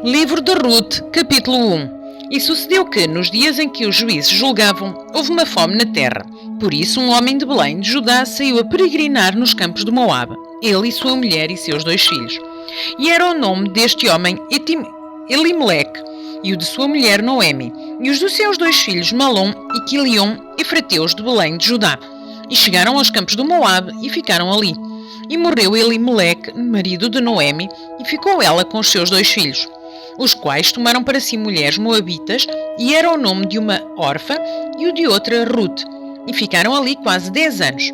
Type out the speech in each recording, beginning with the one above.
Livro de Ruth, capítulo 1. E sucedeu que, nos dias em que os juízes julgavam, houve uma fome na terra. Por isso, um homem de Belém, de Judá, saiu a peregrinar nos campos de Moabe, ele e sua mulher e seus 2 filhos. E era o nome deste homem Elimeleque, e o de sua mulher Noemi, e os dos seus 2 filhos Malom e Quilion, efrateus de Belém de Judá. E chegaram aos campos de Moabe e ficaram ali. E morreu Elimeleque, marido de Noemi, e ficou ela com os seus 2 filhos, os quais tomaram para si mulheres moabitas, e era o nome de uma Orfa e o de outra Ruth, e ficaram ali quase 10 anos.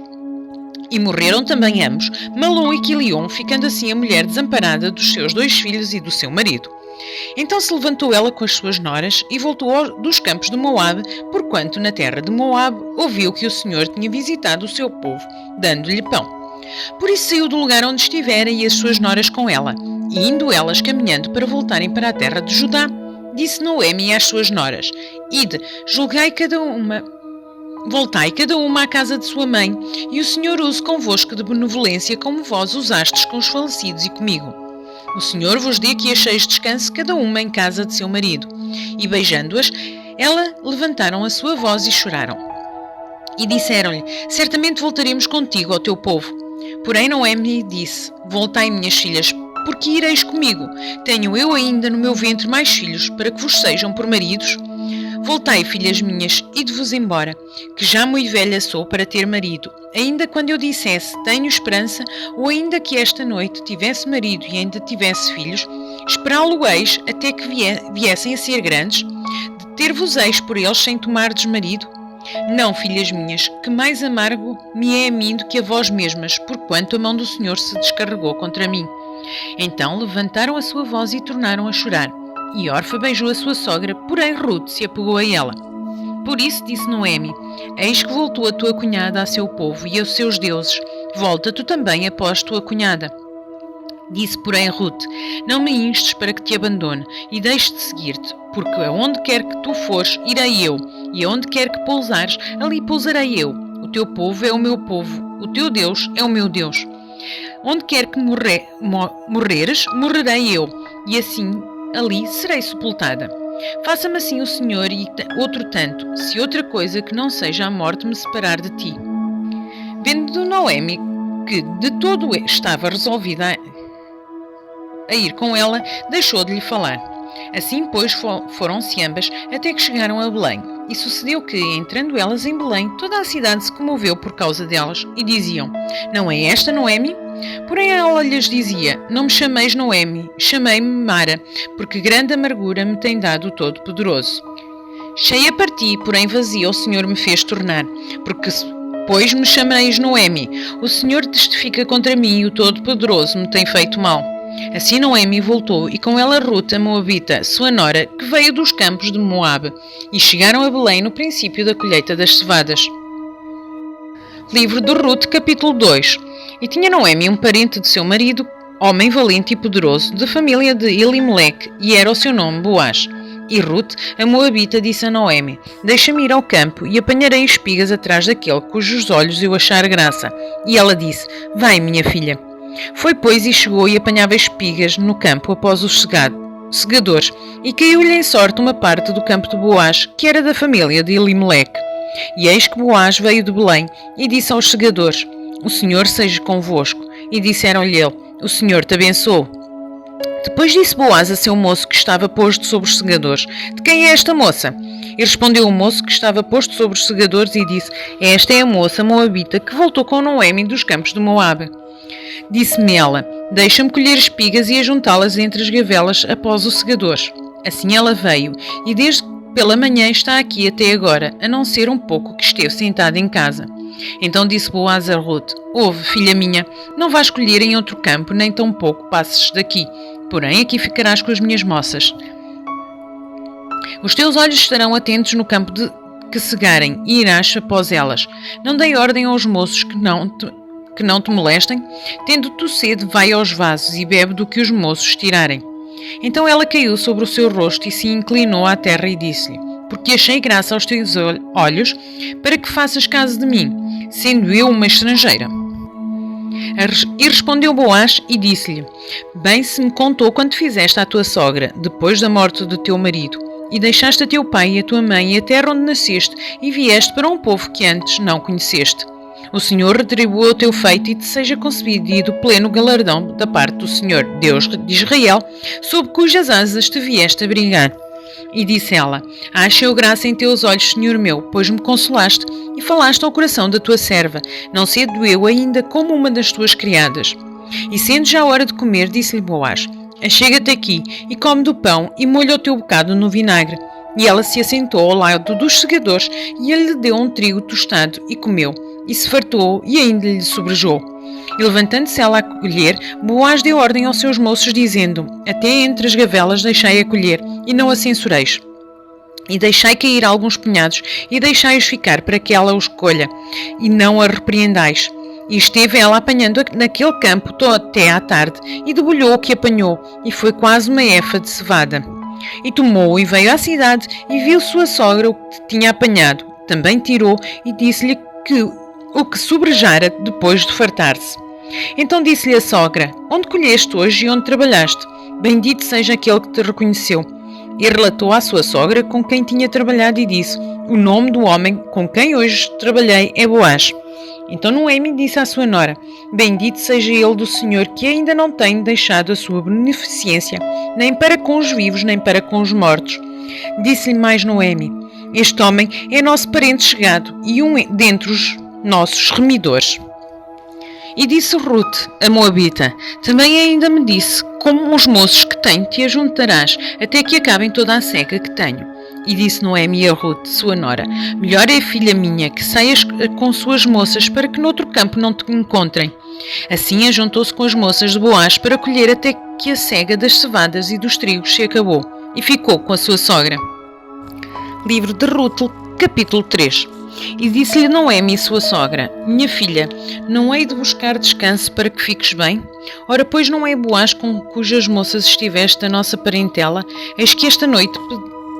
E morreram também ambos, Malom e Quilion, ficando assim a mulher desamparada dos seus 2 filhos e do seu marido. Então se levantou ela com as suas noras e voltou dos campos de Moabe, porquanto na terra de Moabe ouviu que o Senhor tinha visitado o seu povo, dando-lhe pão. Por isso saiu do lugar onde estivera e as suas noras com ela, e indo elas caminhando para voltarem para a terra de Judá, disse Noemi às suas noras: Ide, voltai cada uma à casa de sua mãe, e o Senhor use convosco de benevolência como vós usastes com os falecidos e comigo. O Senhor vos dê que acheis descanso cada uma em casa de seu marido. E beijando-as, ela levantaram a sua voz e choraram. E disseram-lhe: Certamente voltaremos contigo ao teu povo. Porém Noemi disse: Voltai, minhas filhas, porque ireis comigo? Tenho eu ainda no meu ventre mais filhos, para que vos sejam por maridos? Voltai, filhas minhas, ide-vos embora, que já muito velha sou para ter marido. Ainda quando eu dissesse, tenho esperança, ou ainda que esta noite tivesse marido e ainda tivesse filhos, esperá-lo-eis até que viessem a ser grandes, de ter-vos-eis por eles sem tomardes marido? Não, filhas minhas, que mais amargo me é a mim do que a vós mesmas, porquanto a mão do Senhor se descarregou contra mim. Então levantaram a sua voz e tornaram a chorar. E Orfa beijou a sua sogra, porém Ruth se apegou a ela. Por isso disse Noemi: Eis que voltou a tua cunhada a seu povo e aos seus deuses. Volta tu também após tua cunhada. Disse, porém, Ruth: Não me instes para que te abandone e deixe de seguir-te, porque aonde quer que tu fores, irei eu, e aonde quer que pousares, ali pousarei eu. O teu povo é o meu povo, o teu Deus é o meu Deus. Onde quer que morreres, morrerei eu, e assim ali serei sepultada. Faça-me assim o Senhor e outro tanto, se outra coisa que não seja a morte me separar de ti. Vendo Noemi que de todo estava resolvida a ir com ela, deixou de lhe falar. Assim, pois, foram-se ambas, até que chegaram a Belém. E sucedeu que, entrando elas em Belém, toda a cidade se comoveu por causa delas, e diziam: Não é esta Noemi? Porém ela lhes dizia: Não me chameis Noemi, chamei-me Mara, porque grande amargura me tem dado o Todo-Poderoso. Cheia parti, porém vazia o Senhor me fez tornar, porque pois me chameis Noemi, o Senhor testifica contra mim e o Todo-Poderoso me tem feito mal. Assim Noemi voltou, e com ela Ruth, a moabita, sua nora, que veio dos campos de Moabe, e chegaram a Belém no princípio da colheita das cevadas. Livro de Ruth, capítulo 2. E tinha Noemi um parente de seu marido, homem valente e poderoso, de família de Elimeleque, e era o seu nome Boaz. E Ruth, a moabita, disse a Noemi: Deixa-me ir ao campo, e apanharei espigas atrás daquele cujos olhos eu achar graça. E ela disse: Vai, minha filha. Foi, pois, e chegou e apanhava espigas no campo após os segadores, e caiu-lhe em sorte uma parte do campo de Boaz, que era da família de Elimeleque. E eis que Boaz veio de Belém, e disse aos segadores: O Senhor seja convosco. E disseram-lhe ele: O Senhor te abençoe. Depois disse Boaz a seu moço que estava posto sobre os segadores: De quem é esta moça? E respondeu o moço que estava posto sobre os segadores e disse: Esta é a moça moabita que voltou com Noemi dos campos de Moabe. Disse-me ela: Deixa-me colher espigas e ajuntá-las entre as gavelas após os segadores. Assim ela veio, e desde pela manhã está aqui até agora, a não ser um pouco que esteve sentada em casa. Então disse Boaz a Ruth: Ouve, filha minha, não vás colher em outro campo, nem tão pouco passes daqui, porém aqui ficarás com as minhas moças. Os teus olhos estarão atentos no campo que segarem, e irás após elas. Não dei ordem aos moços que não te molestem? Tendo tu sede, vai aos vasos e bebe do que os moços tirarem. Então ela caiu sobre o seu rosto e se inclinou à terra e disse-lhe: Porque achei graça aos teus olhos, para que faças caso de mim, sendo eu uma estrangeira. E respondeu Boaz e disse-lhe: Bem se me contou quanto fizeste à tua sogra, depois da morte do teu marido, e deixaste a teu pai e a tua mãe e a terra onde nasceste, e vieste para um povo que antes não conheceste. O Senhor retribua o teu feito e te seja concedido pleno galardão da parte do Senhor, Deus de Israel, sob cujas asas te vieste abrigar. E disse ela: Achei graça em teus olhos, Senhor meu, pois me consolaste e falaste ao coração da tua serva, não sendo eu ainda como uma das tuas criadas. E sendo já a hora de comer, disse-lhe Boaz: Achega-te aqui e come do pão e molha o teu bocado no vinagre. E ela se assentou ao lado dos segadores e ele lhe deu um trigo tostado e comeu, e se fartou e ainda lhe sobrejou. E levantando-se ela a colher, Boaz deu ordem aos seus moços, dizendo: Até entre as gavelas deixai a colher, e não a censureis. E deixai cair alguns punhados, e deixai-os ficar para que ela os colha, e não a repreendais. E esteve ela apanhando naquele campo até à tarde, e debulhou o que apanhou, e foi quase uma efa de cevada. E tomou e veio à cidade, e viu sua sogra o que tinha apanhado. Também tirou, e disse-lhe que o que sobrejara depois de fartar-se. Então disse-lhe a sogra: Onde colheste hoje e onde trabalhaste? Bendito seja aquele que te reconheceu. E relatou à sua sogra com quem tinha trabalhado e disse: O nome do homem com quem hoje trabalhei é Boaz. Então Noemi disse à sua nora: Bendito seja ele do Senhor, que ainda não tem deixado a sua beneficência, nem para com os vivos, nem para com os mortos. Disse-lhe mais Noemi: Este homem é nosso parente chegado e um dentre os nossos remidores. E disse Ruth, a Moabita: Também ainda me disse: Como os moços que tenho te ajuntarás, até que acabem toda a seca que tenho. E disse Noemi a Ruth, sua nora: Melhor é, filha minha, que saias com suas moças, para que noutro campo não te encontrem. Assim ajuntou-se com as moças de Boaz para colher até que a cega das cevadas e dos trigos se acabou, e ficou com a sua sogra. Livro de Ruth, capítulo 3. E disse-lhe Noemi, sua sogra: Minha filha, não hei de buscar descanso para que fiques bem? Ora, pois não é Boaz com cujas moças estiveste da nossa parentela? Eis que esta noite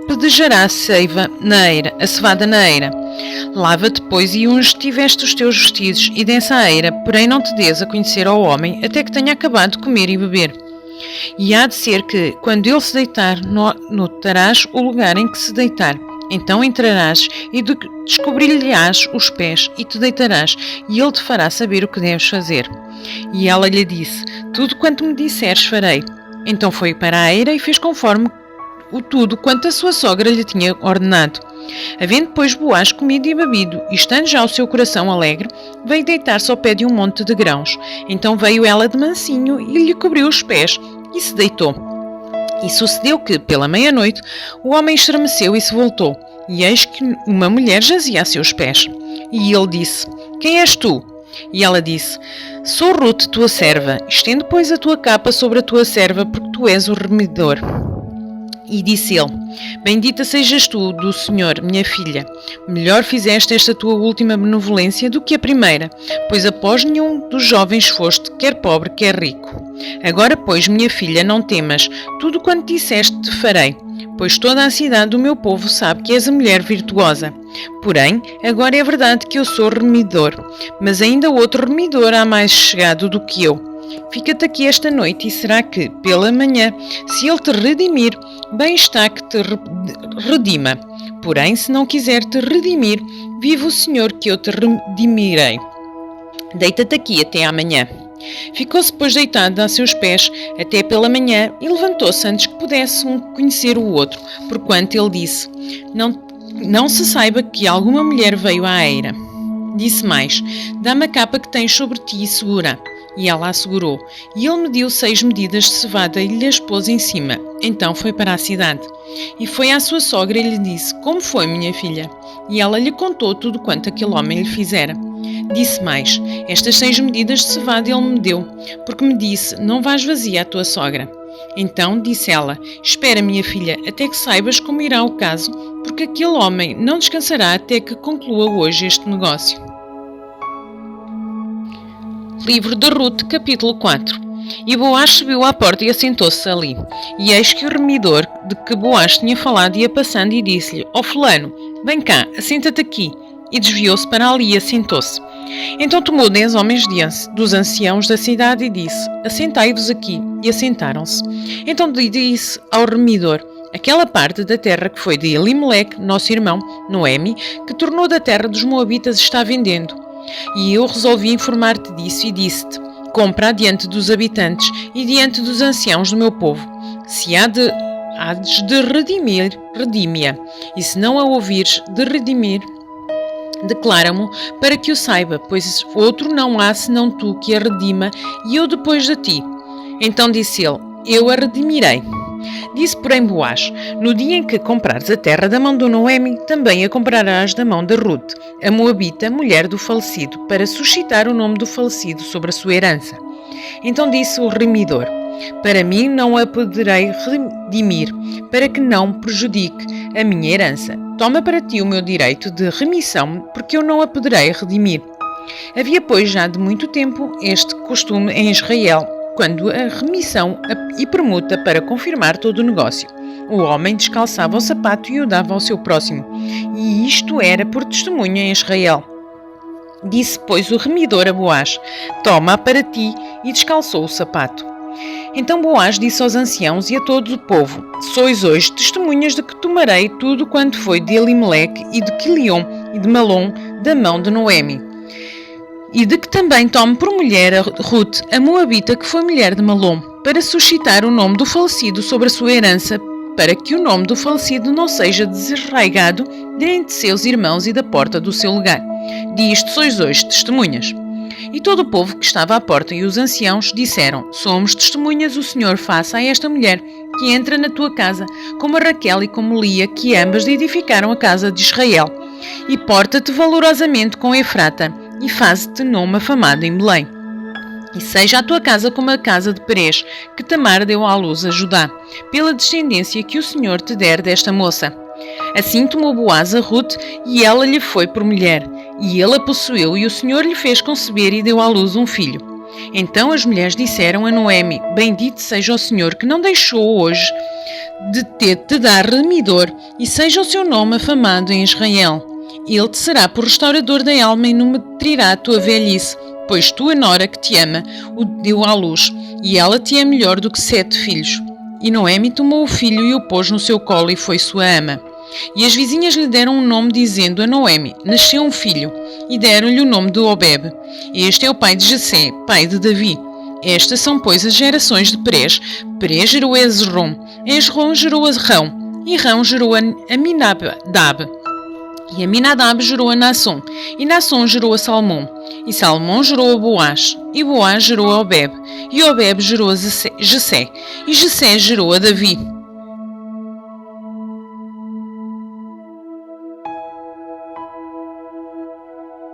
pedejará a cevada na eira. Lava-te, pois, e unge tiveste os teus vestidos, e densa a eira, porém não te des a conhecer ao homem, até que tenha acabado de comer e beber. E há de ser que, quando ele se deitar, notarás o lugar em que se deitar. Então entrarás e descobrir-lhe-ás os pés e te deitarás, e ele te fará saber o que deves fazer. E ela lhe disse: Tudo quanto me disseres farei. Então foi para a eira e fez conforme tudo quanto a sua sogra lhe tinha ordenado. Havendo depois Boaz comido e bebido, e estando já o seu coração alegre, veio deitar-se ao pé de um monte de grãos. Então veio ela de mansinho e lhe cobriu os pés, e se deitou. E sucedeu que, pela meia-noite, o homem estremeceu e se voltou, e eis que uma mulher jazia a seus pés. E ele disse: Quem és tu? E ela disse: Sou Ruth, tua serva. Estende, pois, a tua capa sobre a tua serva, porque tu és o remidor. E disse ele: Bendita sejas tu do Senhor, minha filha. Melhor fizeste esta tua última benevolência do que a primeira, pois após nenhum dos jovens foste, quer pobre, quer rico. Agora, pois, minha filha, não temas, tudo quanto disseste te farei, pois toda a cidade do meu povo sabe que és a mulher virtuosa. Porém, agora é verdade que eu sou remidor, mas ainda outro remidor há mais chegado do que eu. Fica-te aqui esta noite, e será que, pela manhã, se ele te redimir, bem está que te redima. Porém, se não quiser te redimir, vive o Senhor que eu te redimirei. Deita-te aqui até amanhã. Ficou-se, pois, deitado a seus pés até pela manhã e levantou-se antes que pudesse um conhecer o outro, porquanto ele disse: Não se saiba que alguma mulher veio à eira. Disse mais: Dá-me a capa que tens sobre ti e segura. E ela a segurou. E ele mediu 6 medidas de cevada e lhe as pôs em cima. Então foi para a cidade. E foi à sua sogra e lhe disse: Como foi, minha filha? E ela lhe contou tudo quanto aquele homem lhe fizera. Disse mais: Estas 6 medidas de cevada ele me deu, porque me disse: Não vás vazia à tua sogra. Então disse ela: Espera, minha filha, até que saibas como irá o caso, porque aquele homem não descansará até que conclua hoje este negócio. Livro de Ruth, capítulo 4. E Boaz subiu à porta e assentou-se ali. E eis que o remidor de que Boaz tinha falado ia passando e disse-lhe: Ó fulano, vem cá, assenta-te aqui. E desviou-se para ali e assentou-se. Então tomou 10 homens dos anciãos da cidade e disse: Assentai-vos aqui. E assentaram-se. Então disse ao remidor: Aquela parte da terra que foi de Elimeleque, nosso irmão, Noemi, que tornou da terra dos Moabitas, está vendendo. E eu resolvi informar-te disso e disse-te: Compra diante dos habitantes e diante dos anciãos do meu povo. Se há de redimir, redime-a. E se não a ouvires de redimir, declara-mo para que o saiba, pois outro não há senão tu que a redima e eu depois de ti. Então disse ele: Eu a redimirei. Disse, porém, Boaz: No dia em que comprares a terra da mão de Noemi, também a comprarás da mão de Ruth, a Moabita, mulher do falecido, para suscitar o nome do falecido sobre a sua herança. Então disse o remidor: Para mim não a poderei redimir, para que não prejudique a minha herança. Toma para ti o meu direito de remissão, porque eu não a poderei redimir. Havia, pois, já de muito tempo este costume em Israel, quando a remissão e permuta para confirmar todo o negócio. O homem descalçava o sapato e o dava ao seu próximo, e isto era por testemunho em Israel. Disse, pois, o remidor a Boaz: Toma para ti, e descalçou o sapato. Então Boaz disse aos anciãos e a todo o povo: Sois hoje testemunhas de que tomarei tudo quanto foi de Elimeleque e de Quilion e de Malom da mão de Noemi, e de que também tome por mulher a Ruth, a Moabita, que foi mulher de Malom, para suscitar o nome do falecido sobre a sua herança, para que o nome do falecido não seja desarraigado dentre seus irmãos e da porta do seu lugar. Disto sois hoje testemunhas. E todo o povo que estava à porta e os anciãos disseram: Somos testemunhas, o Senhor faça a esta mulher que entra na tua casa, como a Raquel e como Lia, que ambas edificaram a casa de Israel. E porta-te valorosamente com Efrata, e faze-te nome afamado em Belém. E seja a tua casa como a casa de Perez, que Tamar deu à luz a Judá, pela descendência que o Senhor te der desta moça. Assim tomou Boaz a Ruth, e ela lhe foi por mulher, e ele a possuiu, e o Senhor lhe fez conceber e deu à luz um filho. Então as mulheres disseram a Noemi: Bendito seja o Senhor, que não deixou hoje de te dar remidor, e seja o seu nome afamado em Israel. Ele te será por restaurador da alma e nutrirá a tua velhice, pois tua nora que te ama o deu à luz, e ela te é melhor do que 7 filhos. E Noemi tomou o filho e o pôs no seu colo e foi sua ama. E as vizinhas lhe deram um nome, dizendo a Noemi: Nasceu um filho, e deram-lhe o nome de Obed. Este é o pai de Jessé, pai de Davi. Estas são, pois, as gerações de Perez. Perez gerou a Esrom, Esrom gerou a Rão, e Rão gerou a Aminadab. E Aminadab gerou a Naasson, e Naasson gerou a Salmão, e Salmão gerou a Boaz, e Boaz gerou a Obed, e Obed gerou a Jessé, e Jessé gerou a Davi.